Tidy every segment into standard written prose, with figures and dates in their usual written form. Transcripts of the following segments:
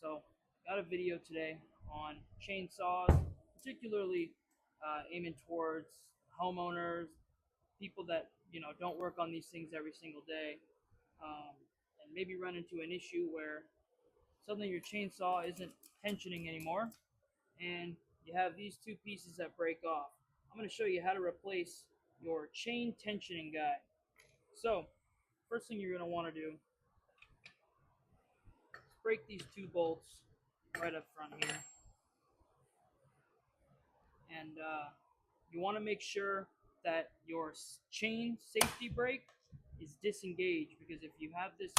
So, got a video today on chainsaws, particularly aiming towards homeowners, people that don't work on these things every single day, and maybe run into an issue where suddenly your chainsaw isn't tensioning anymore, and you have these two pieces that break off. I'm going to show you how to replace your chain tensioning guide. So, first thing you're going to want to do is break these two bolts right up front here. And you want to make sure that your chain safety brake is disengaged, because if you have this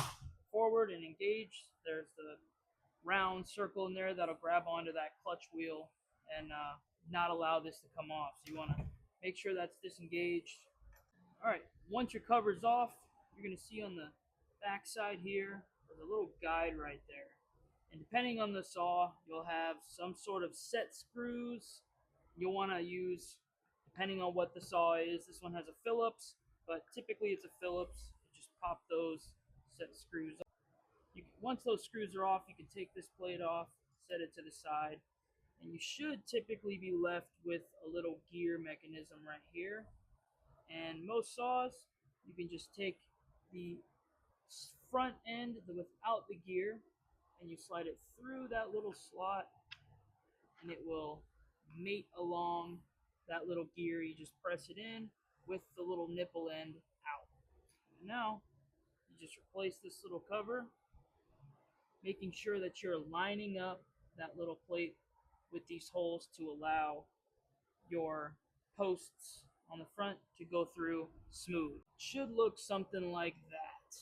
forward and engaged, there's the round circle in there that'll grab onto that clutch wheel and not allow this to come off. So you want to make sure that's disengaged. All right, once your cover's off, you're going to see on the back side here, there's a little guide right there. And depending on the saw, you'll have some sort of set screws you'll want to use depending on what the saw is. This one has a Phillips, but typically it's a Phillips. You just pop those set screws off. Once those screws are off, you can take this plate off, set it to the side, and you should typically be left with a little gear mechanism right here. And most saws, you can just take the front end without the gear and you slide it through that little slot, and it will mate along that little gear. You just press it in with the little nipple end out. And now you just replace this little cover, making sure that you're lining up that little plate with these holes to allow your posts on the front to go through smooth. It should look something like that.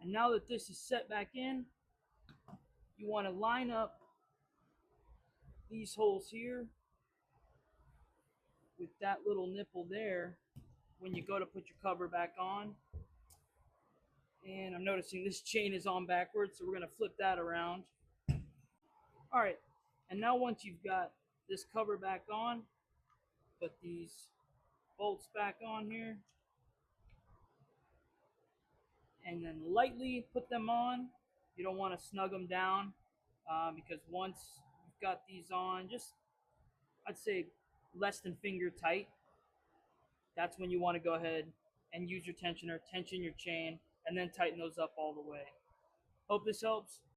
And now that this is set back in, you want to line up these holes here with that little nipple there when you go to put your cover back on. And I'm noticing this chain is on backwards, so we're going to flip that around. All right, and now once you've got this cover back on, put these bolts back on here, and then lightly put them on. You don't want to snug them down because once you've got these on, just I'd say less than finger tight, that's when you want to go ahead and use your tensioner, tension your chain, and then tighten those up all the way. Hope this helps.